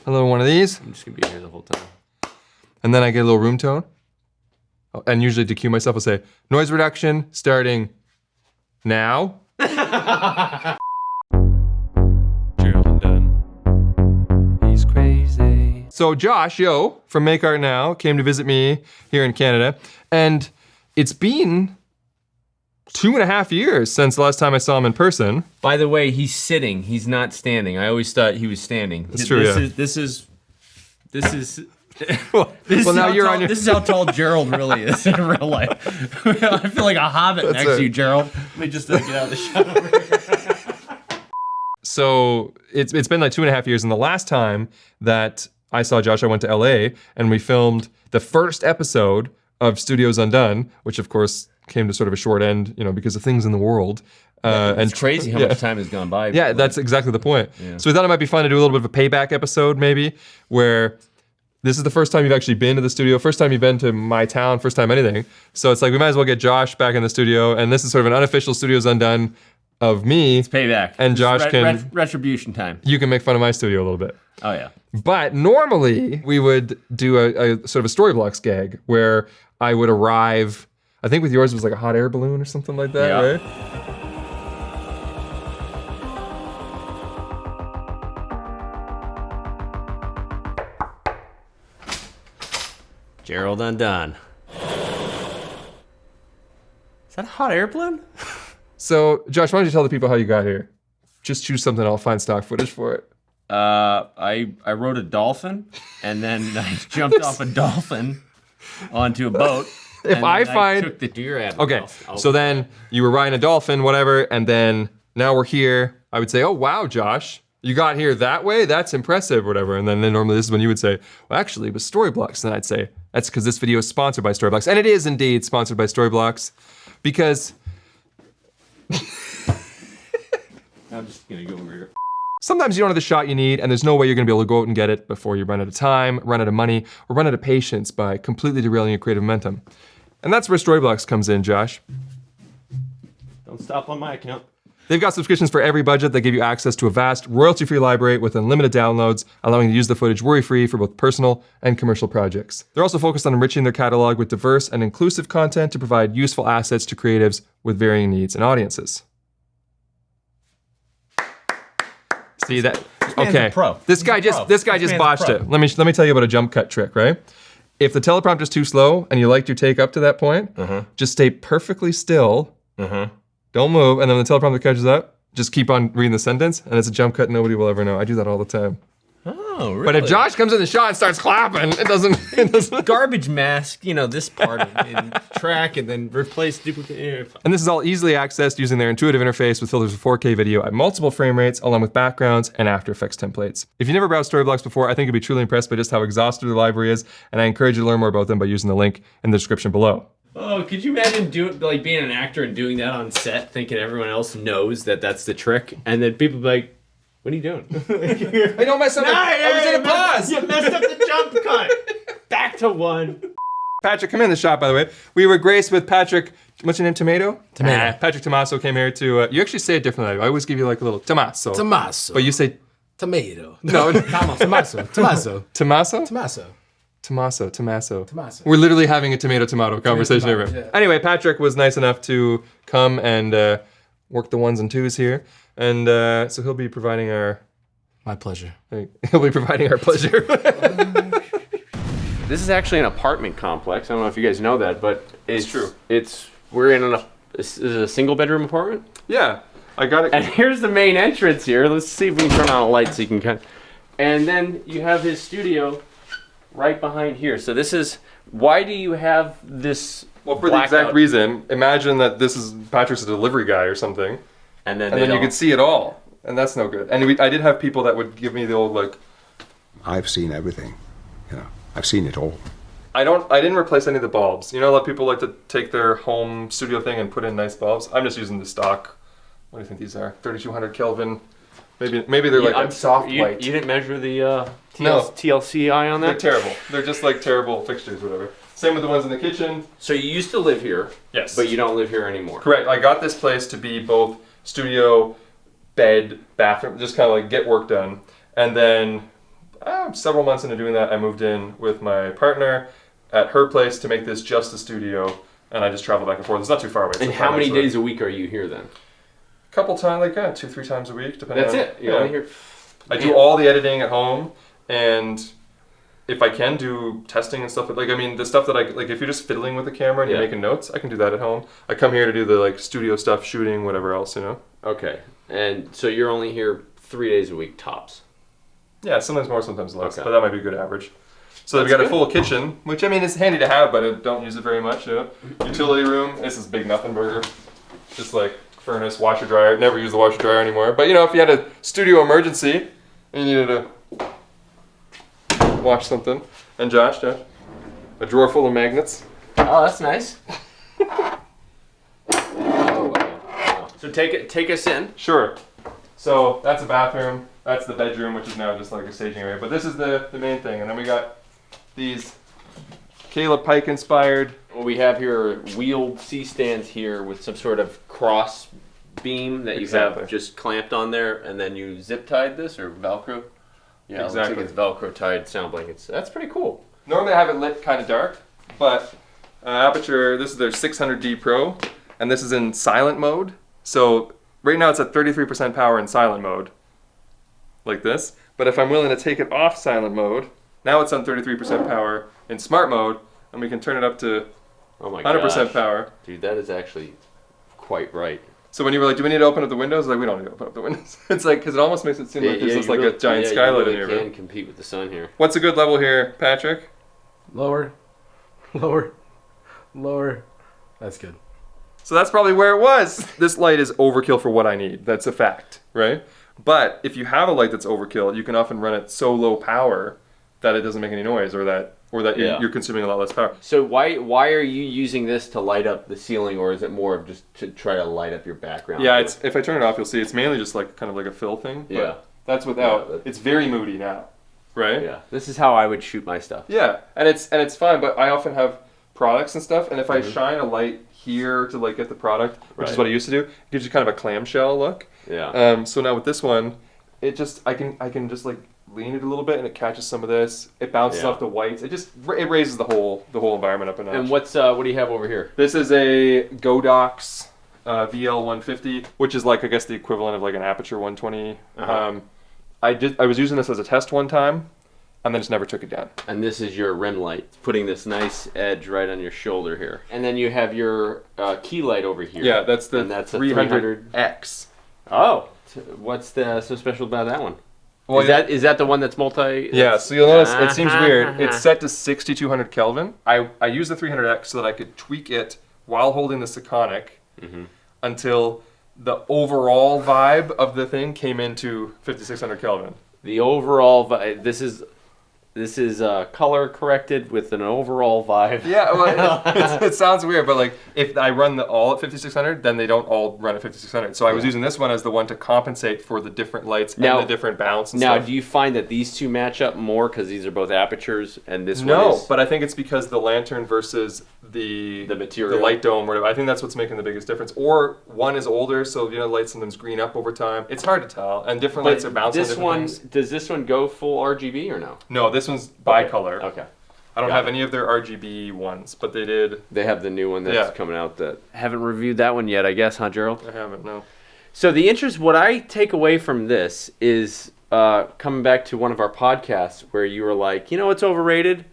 a little one of these. I'm just gonna be here the whole time. And then I get a little room tone. And usually to cue myself, I'll say, noise reduction starting now. Gerald Undone. He's crazy. So Josh, from Make Art Now, came to visit me here in Canada. And it's been 2.5 years since the last time I saw him in person. By the way, he's sitting. He's not standing. I always thought he was standing. That's true, This is. Well, now you're on your... This is how tall Gerald really is in real life. I feel like a hobbit next to you, Gerald. Let me just get out of the shot over here. So it's been like 2.5 years, and the last time that I saw Josh, I went to LA, and we filmed the first episode of Studios Undone, which of course came to sort of a short end, because of things in the world. It's crazy how much time has gone by. Yeah, that's exactly the point. Yeah. So we thought it might be fun to do a little bit of a payback episode, maybe, where this is the first time you've actually been to the studio, first time you've been to my town, first time anything. So it's like we might as well get Josh back in the studio, and this is sort of an unofficial Studios Undone of me. It's payback. And Josh retribution time. You can make fun of my studio a little bit. Oh yeah. But normally we would do a sort of a Storyblocks gag where I would arrive, I think with yours it was like a hot air balloon or something like that, right? Gerald Undone. Is that a hot air balloon? So, Josh, why don't you tell the people how you got here? Just choose something, I'll find stock footage for it. I rode a dolphin, and then I jumped off a dolphin onto a boat. I took the deer out. Okay, so then you were riding a dolphin, whatever, and then now we're here. I would say, oh wow, Josh, you got here that way? That's impressive, whatever. And then normally this is when you would say, well, actually, it was Storyblocks. And then I'd say, that's because this video is sponsored by Storyblocks. And it is indeed sponsored by Storyblocks, because I'm just gonna go over here. Sometimes you don't have the shot you need, and there's no way you're gonna be able to go out and get it before you run out of time, run out of money, or run out of patience by completely derailing your creative momentum. And that's where Storyblocks comes in, Josh. Don't stop on my account. They've got subscriptions for every budget that give you access to a vast, royalty-free library with unlimited downloads, allowing you to use the footage worry-free for both personal and commercial projects. They're also focused on enriching their catalog with diverse and inclusive content to provide useful assets to creatives with varying needs and audiences. See that? Okay. This guy just botched it. Let me tell you about a jump cut trick, right? If the teleprompter's too slow and you liked your take up to that point, just stay perfectly still. Don't move, and then when the teleprompter catches up, just keep on reading the sentence, and it's a jump cut nobody will ever know. I do that all the time. Oh, really? But if Josh comes in the shot and starts clapping, it doesn't. Garbage mask, this part of it, track, and then replace duplicate. And this is all easily accessed using their intuitive interface with filters of 4K video at multiple frame rates, along with backgrounds and After Effects templates. If you've never browsed Storyblocks before, I think you'll be truly impressed by just how exhaustive their library is, and I encourage you to learn more about them by using the link in the description below. Oh, could you imagine being an actor and doing that on set, thinking everyone else knows that that's the trick, and then people be like, what are you doing? I don't mess up. I was in a pause. You messed up the jump cut. Back to one. Patrick, come in the shot, by the way. We were graced with Patrick, what's your name, Tomato? Patrick Tommaso came here to, you actually say it differently. I always give you like a little Tommaso. Tommaso. But you say... Tomato. No. Tommaso. We're literally having a tomato conversation here. Yeah. Anyway, Patrick was nice enough to come and work the ones and twos here. And so he'll be providing our... My pleasure. He'll be providing our pleasure. This is actually an apartment complex. I don't know if you guys know that, but it's true. We're in is it a single bedroom apartment? Yeah, I got it. And here's the main entrance here. Let's see if we can turn on a light so you can kind of... And then you have his studio right behind here. So this is, why do you have this? Well, for the exact reason, imagine that this is Patrick's a delivery guy or something, and then you could see it all, and that's no good. And I did have people that would give me the old like, I've seen everything, I've seen it all. I didn't replace any of the bulbs. A lot of people like to take their home studio thing and put in nice bulbs. I'm just using the stock. What do you think these are? 3200 Kelvin. Maybe they're like a soft white. You didn't measure the TLCI on that? They're terrible. They're just like terrible fixtures, whatever. Same with the ones in the kitchen. So you used to live here. Yes. But you don't live here anymore. Correct. I got this place to be both studio, bed, bathroom, just kind of like get work done. And then Several months into doing that, I moved in with my partner at her place to make this just a studio, and I just travel back and forth. It's not too far away. And how many days a week are you here then? A couple times, like 2-3 times a week, depending. That's it. You're only here. I do all the editing at home, and if I can do testing and stuff, like, I mean, the stuff that like, if you're just fiddling with the camera and you're making notes, I can do that at home. I come here to do the like studio stuff, shooting, whatever else, Okay, and so you're only here 3 days a week tops. Yeah, sometimes more, sometimes less, Okay. but that might be a good average. So we've got a full kitchen, which I mean is handy to have, but I don't use it very much. Utility room. This is big nothing burger, just like furnace, washer dryer. Never use the washer dryer anymore. But if you had a studio emergency and you needed to wash something, and Josh, a drawer full of magnets. Oh, that's nice. So take us in. Sure. So that's a bathroom. That's the bedroom, which is now just like a staging area. But this is the main thing, and then we got these Caleb Pike inspired. Well, we have here wheeled C-stands here with some sort of cross beam that you have just clamped on there, and then you zip tied this or Velcro. Yeah, exactly. It looks like it's Velcro tied sound blankets. That's pretty cool. Normally I have it lit kind of dark, but Aperture, this is their 600D Pro, and this is in silent mode. So right now it's at 33% power in silent mode, like this. But if I'm willing to take it off silent mode, now it's on 33% power in smart mode, and we can turn it up to 100% power. Dude, that is actually quite right. So when you were like, do we need to open up the windows? Like, we don't need to open up the windows. It's like, because it almost makes it seem like there's just like a giant skylight in here. You can compete with the sun here. What's a good level here, Patrick? Lower. Lower. Lower. That's good. So that's probably where it was. This light is overkill for what I need. That's a fact, right? But if you have a light that's overkill, you can often run it so low power that it doesn't make any noise, or that you're consuming a lot less power. So why are you using this to light up the ceiling, or is it more of just to try to light up your background? Yeah, if I turn it off, you'll see it's mainly just like kind of like a fill thing. Yeah. That's without. It's very moody now, right? Yeah. This is how I would shoot my stuff. Yeah, and it's fine, but I often have products and stuff, and if I shine a light here to like get the product, which is what I used to do, it gives you kind of a clamshell look. Yeah. So now with this one, it just I can just like lean it a little bit and it catches some of this. It bounces off the whites. It raises the whole environment up a notch. And what do you have over here? This is a Godox VL150, which is like I guess the equivalent of like an Aperture 120. I was using this as a test one time, and then just never took it down. And this is your rim light, putting this nice edge right on your shoulder here. And then you have your key light over here. Yeah, that's the 300 300X. Oh, what's so special about that one? Well, is that the one that's multi? Yeah, so you'll notice it seems weird. It's set to 6200 Kelvin. I use the 300X so that I could tweak it while holding the Sekonic until the overall vibe of the thing came into 5600 Kelvin. The overall vibe, this is color corrected with an overall vibe. Yeah, well, it sounds weird, but like if I run all at 5600, then they don't all run at 5600. So I was using this one as the one to compensate for the different lights and the different bounce and stuff. Now, do you find that these two match up more because these are both apertures and this one is... No, but I think it's because the lantern versus the material, the light dome, or whatever. I think that's what's making the biggest difference. Or one is older, so the light sometimes green up over time. It's hard to tell, and different lights are bouncing. Does this one go full RGB or no? No, this one's bicolor. Okay. I don't have any of their RGB ones, but they did. They have the new one that's coming out that haven't reviewed that one yet, I guess, huh, Gerald? I haven't, no. So what I take away from this is coming back to one of our podcasts where you were like, it's overrated.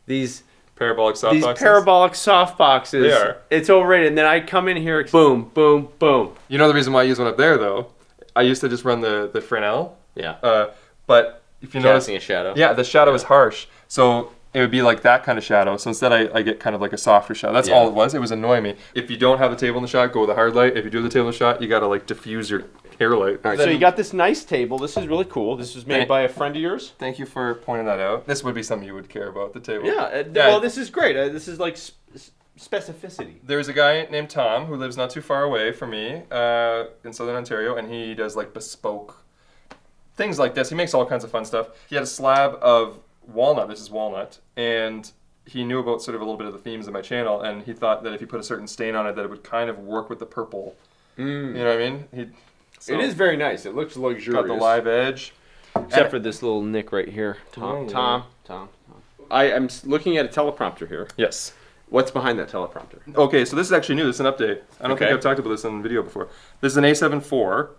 These parabolic softboxes. These parabolic softboxes. They are. It's overrated. And then I come in here, boom, boom, boom. You know the reason why I use one up there, though? I used to just run the Fresnel. Yeah. But if you notice... Casting a shadow. Yeah, the shadow is harsh. So it would be like that kind of shadow. So instead I get kind of like a softer shadow. That's all it was. It was annoying me. If you don't have the table in the shot, go with a hard light. If you do have the table in the shot, you got to like diffuse your hair light. All right, so you got this nice table. This is really cool. This was made by a friend of yours. Thank you for pointing that out. This would be something you would care about, the table. Yeah. Well, this is great. This is like specificity. There's a guy named Tom who lives not too far away from me in Southern Ontario, and he does like bespoke things like this. He makes all kinds of fun stuff. He had a slab of walnut. This is walnut, and he knew about sort of a little bit of the themes of my channel, and he thought that if he put a certain stain on it, that it would kind of work with the purple. You know what I mean? It is very nice. It looks luxurious. Got the live edge. Except for this little nick right here. Tom. I'm looking at a teleprompter here. Yes. What's behind that teleprompter? Okay, so this is actually new. This is an update. I don't think I've talked about this on video before. This is an A7 IV.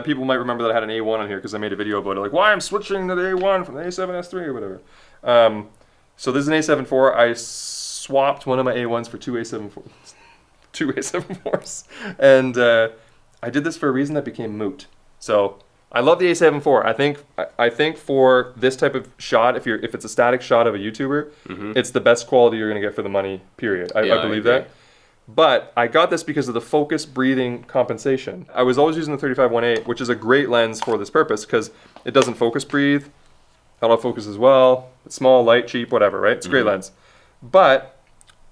People might remember that I had an A1 on here because I made a video about it, like why I'm switching to the A1 from the A7S3 or whatever. So this is an A7 IV. I swapped one of my A1s for two A7 IVs. And I did this for a reason that became moot. So I love the A7 IV. I think for this type of shot, if it's a static shot of a YouTuber, it's the best quality you're gonna get for the money. Period. I believe that. But I got this because of the focus breathing compensation. I was always using the 35-1.8, which is a great lens for this purpose because it doesn't focus breathe, autofocus as well. It's small, light, cheap, whatever. Right? It's a great lens. But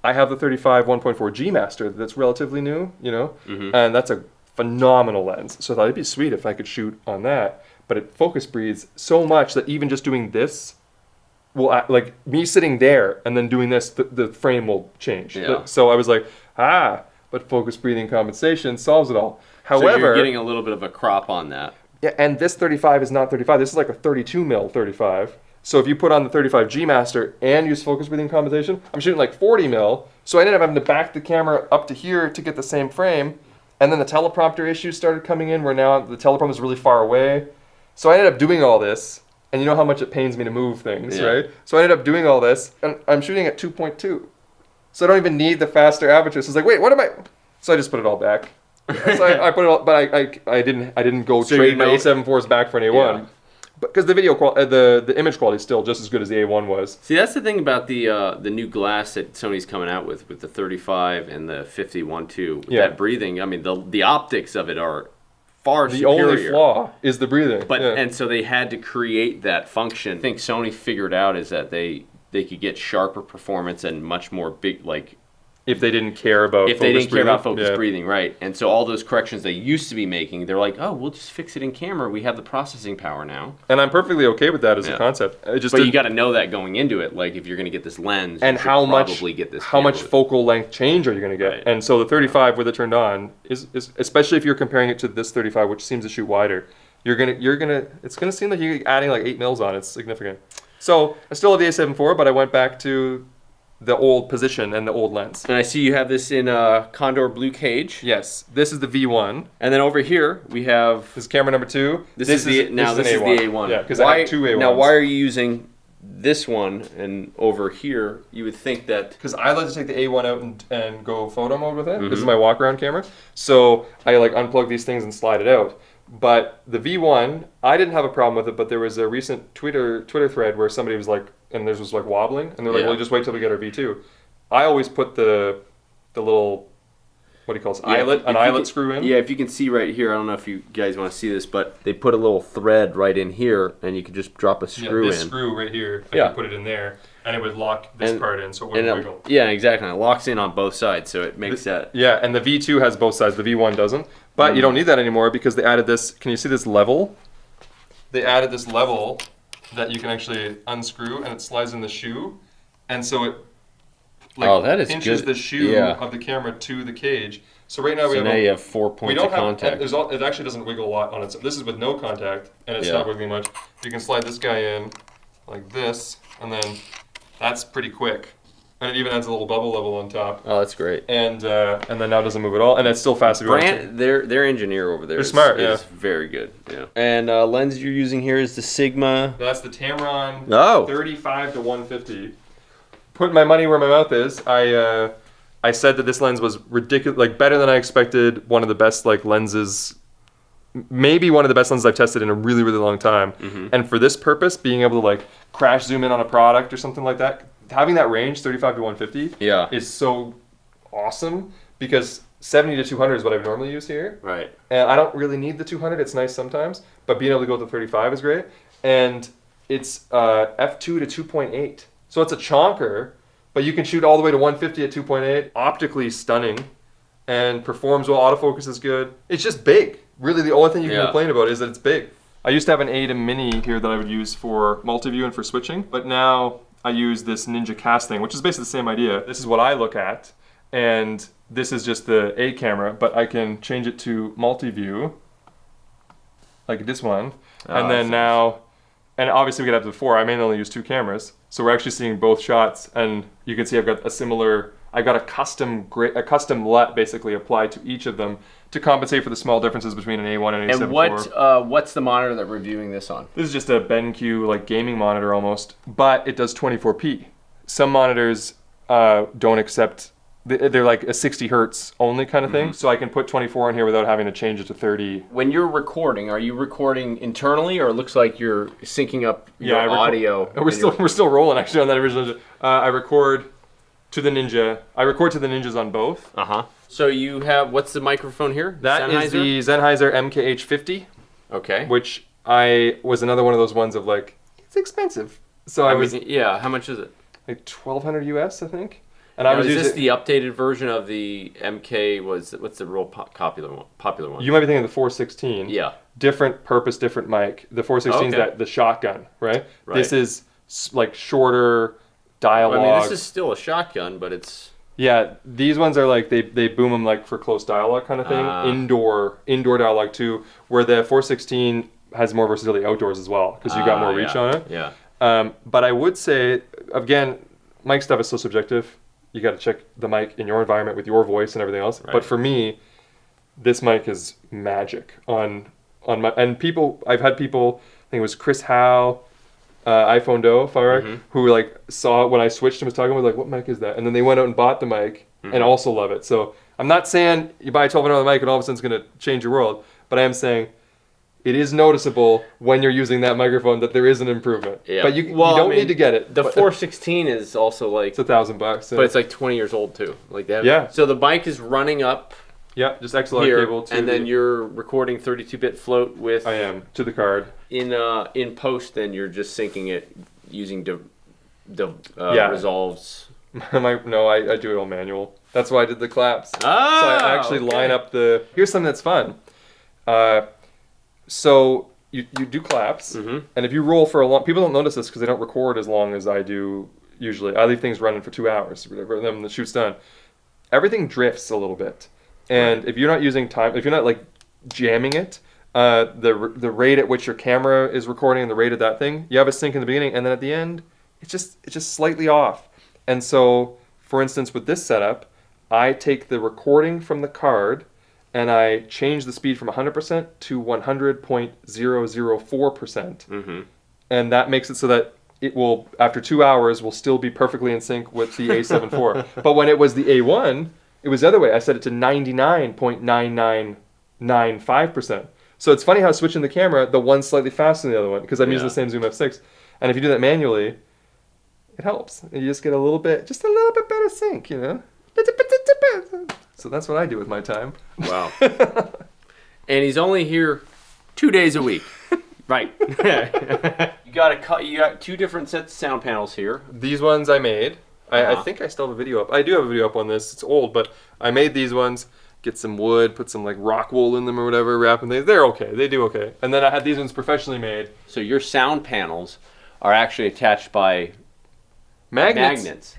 I have the 35-1.4 G Master that's relatively new, and that's a phenomenal lens. So I thought it'd be sweet if I could shoot on that, but it focus breathes so much that even just doing this will, like me sitting there and then doing this, the frame will change. Yeah. So I was like, but focus breathing compensation solves it all. However, so you're getting a little bit of a crop on that. Yeah, and this 35 is not 35. This is like a 32 mil 35. So if you put on the 35 G Master and use focus breathing compensation, I'm shooting like 40 mil. So I ended up having to back the camera up to here to get the same frame. And then the teleprompter issues started coming in where now the teleprompter is really far away. So I ended up doing all this. And you know how much it pains me to move things, right? So I ended up doing all this. And I'm shooting at 2.2. So I don't even need the faster aperture. So it's like, wait, what am I? So I just put it all back. So I put it all, but I didn't go trade my A7 IVs back for an A1. Because the video quality, the image quality is still just as good as the A1 was. See, that's the thing about the new glass that Sony's coming out with the 35 and the 50-1.2. That breathing, I mean, the optics of it are far superior. The only flaw is the breathing. But and so they had to create that function. I think Sony figured out is that they could get sharper performance and much more big, like. If they didn't care about focus breathing, right. And so all those corrections they used to be making, they're like, oh, we'll just fix it in camera. We have the processing power now. And I'm perfectly okay with that as a concept. But you got to know that going into it. Like if you're going to get this lens, and you should probably get this. How much focal length change are you going to get? Right. And so the 35 with it turned on is especially if you're comparing it to this 35, which seems to shoot wider. It's gonna seem like you're adding like 8 mils on. It's significant. So I still have the A7 IV, but I went back to the old position and the old lens. And I see you have this in Condor Blue Cage. Yes, this is the V1. And then over here we have this is camera number 2. This is the A1. Yeah, because I have 2 A1s. Now why are you using this one and over here? You would think that because I like to take the A1 out and go photo mode with it. This is my walk around camera. So I like unplug these things and slide it out. But the V1, I didn't have a problem with it, but there was a recent Twitter thread where somebody was like, and theirs was like wobbling, and they're like, well, just wait till we get our V2. I always put the little, what do you call it, eyelet screw in. Yeah, if you can see right here, I don't know if you guys want to see this, but they put a little thread right in here, and you could just drop a screw in. This screw right here, I could put it in there, and it would lock this part in, so it wouldn't wiggle. Yeah, exactly. It locks in on both sides, so it makes that. Yeah, and the V2 has both sides. The V1 doesn't. But you don't need that anymore because they added this. Can you see this level? They added this level that you can actually unscrew, and it slides in the shoe, and so it pinches the shoe of the camera to the cage. So right now you have 4 points of contact. It actually doesn't wiggle a lot on its. This is with no contact, and it's not wiggling much. You can slide this guy in like this, and then that's pretty quick. And it even adds a little bubble level on top. Oh, that's great. And then now it doesn't move at all, and it's still fast. Their engineer over there is very good. Yeah. And lens you're using here is the Sigma. That's the Tamron 35 to 150. Put my money where my mouth is. I said that this lens was ridiculous, like better than I expected. One of the best lenses, maybe one of the best lenses I've tested in a really, really long time. And for this purpose, being able to crash zoom in on a product or something like that. Having that range, 35 to 150, is so awesome because 70 to 200 is what I've normally used here. Right. And I don't really need the 200. It's nice sometimes, but being able to go to 35 is great. And it's f2 to 2.8. So it's a chonker, but you can shoot all the way to 150 at 2.8. Optically stunning and performs well. Autofocus is good. It's just big. Really, the only thing you can complain about is that it's big. I used to have an A to Mini here that I would use for multi-view and for switching, but now I use this Ninja casting, which is basically the same idea. This is what I look at, and this is just the A camera, but I can change it to multi-view, like this one, and then now And obviously we could have the 4. I mainly only use 2 cameras. So we're actually seeing both shots, and you can see I've got a custom LUT basically applied to each of them to compensate for the small differences between an A1 and an A7 IV. And what's the monitor that we're viewing this on? This is just a BenQ like gaming monitor almost, but it does 24p. Some monitors don't accept. They're like a 60 hertz only kind of thing, so I can put 24 in here without having to change it to 30. When you're recording, are you recording internally, or it looks like you're syncing up your audio? We're still rolling actually on that original. I record to the Ninja. I record to the Ninjas on both. So you have, what's the microphone here? That is the Sennheiser MKH50. Okay. Which was another one of those ones of like, it's expensive. So yeah. How much is it? Like $1,200 US, I think. And now, is this the updated version of the MK? What's the real popular one? You might be thinking of the 416. Yeah. Different purpose, different mic. The 416 is the shotgun, right? This is like shorter dialogue. I mean, this is still a shotgun, but it's... Yeah, these ones are like, they boom them like for close dialogue kind of thing. Indoor dialogue too, where the 416 has more versatility outdoors as well, because you got more reach on it. Yeah. But I would say, again, mic stuff is so subjective. You got to check the mic in your environment with your voice and everything else. Right. But for me, this mic is magic on my, and people, I've had people, I think it was Chris Howe, iPhone Do, who like saw it when I switched and was talking with like, what mic is that? And then they went out and bought the mic and also love it. So I'm not saying you buy a $1,200 mic and all of a sudden it's going to change your world, but I am saying it is noticeable when you're using that microphone that there is an improvement. Yeah. But you don't need to get it. The 416 is also like... It's $1,000. But it's like 20 years old too. Like that. So the mic is running up. Yeah, just XLR here, cable to... And then you're recording 32-bit float with... I am, to the card. In post, then you're just syncing it using resolves. No, I do it all manual. That's why I did the claps. So I actually line up the... Here's something that's fun. So you do claps, and if you roll for a long... People don't notice this because they don't record as long as I do usually. I leave things running for 2 hours, whatever, then the shoot's done. Everything drifts a little bit. And if you're not using time, if you're not like jamming it, the rate at which your camera is recording and the rate of that thing, you have a sync in the beginning, and then at the end, it's just slightly off. And so, for instance, with this setup, I take the recording from the card and I change the speed from 100% to 100.004%. And that makes it so that it will, after 2 hours, will still be perfectly in sync with the A7 IV. But when it was the A1, it was the other way. I set it to 99.9995%. So it's funny how switching the camera, the one's slightly faster than the other one, because I'm using the same Zoom F6. And if you do that manually, it helps. You just get a little bit better sync, you know? So that's what I do with my time. Wow. And he's only here 2 days a week. Right. You got 2 different sets of sound panels here. These ones I made. I think I still have a video up. I do have a video up on this. It's old, but I made these ones. Get some wood, put some like rock wool in them or whatever, wrap them. They're okay. They do okay. And then I had these ones professionally made. So your sound panels are actually attached by magnets.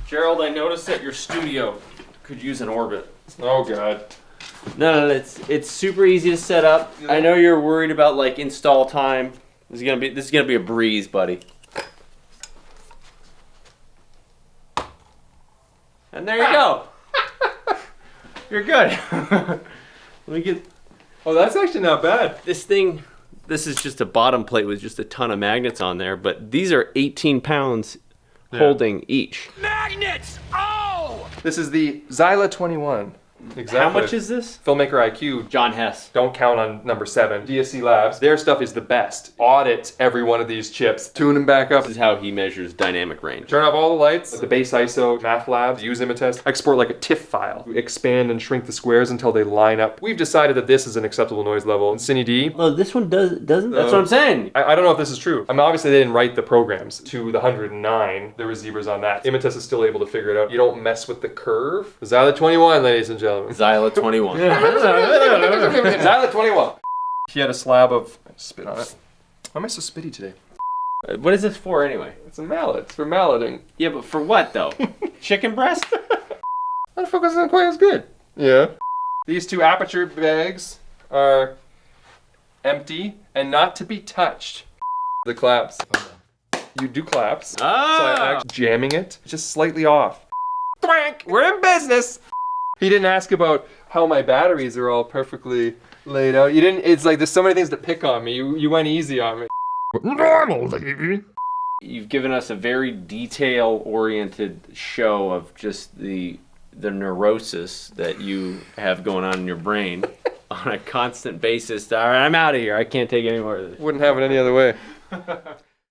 Gerald, I noticed that your studio could use an orbit. Oh God. No, it's super easy to set up. I know you're worried about like install time. This is gonna be a breeze, buddy. And there you go. You're good. Let me get... Oh, that's actually not bad. This is just a bottom plate with just a ton of magnets on there, but these are 18 pounds holding each. Magnets! Oh! This is the Zyla 21. Exactly. How much is this? Filmmaker IQ. John Hess. Don't count on number 7. DSC Labs. Their stuff is the best. Audit every one of these chips. Tune them back up. This is how he measures dynamic range. Turn off all the lights. The base ISO, Math Labs, use Imatest. Export like a TIFF file. Expand and shrink the squares until they line up. We've decided that this is an acceptable noise level. And Cine D. Well, this one doesn't. That's what I'm saying. I don't know if this is true. I mean, obviously they didn't write the programs to the 109. There were zebras on that. Imatest is still able to figure it out. You don't mess with the curve. Zyla 21, ladies and gentlemen. Zyla 21. Zyla 21. He had a slab of spit on it. Why am I so spitty today? What is this for anyway? It's a mallet. It's for malleting. Yeah, but for what though? Chicken breast? Autofocus isn't quite as good. Yeah. These 2 aperture bags are empty, and not to be touched. The claps. You do claps. Ah! So I'm actually jamming it, just slightly off. Thwank! We're in business! He didn't ask about how my batteries are all perfectly laid out. You didn't, it's like there's so many things to pick on me. You went easy on me. Normally. You've given us a very detail-oriented show of just the neurosis that you have going on in your brain on a constant basis. All right, I'm out of here. I can't take any more of this. Wouldn't have it any other way.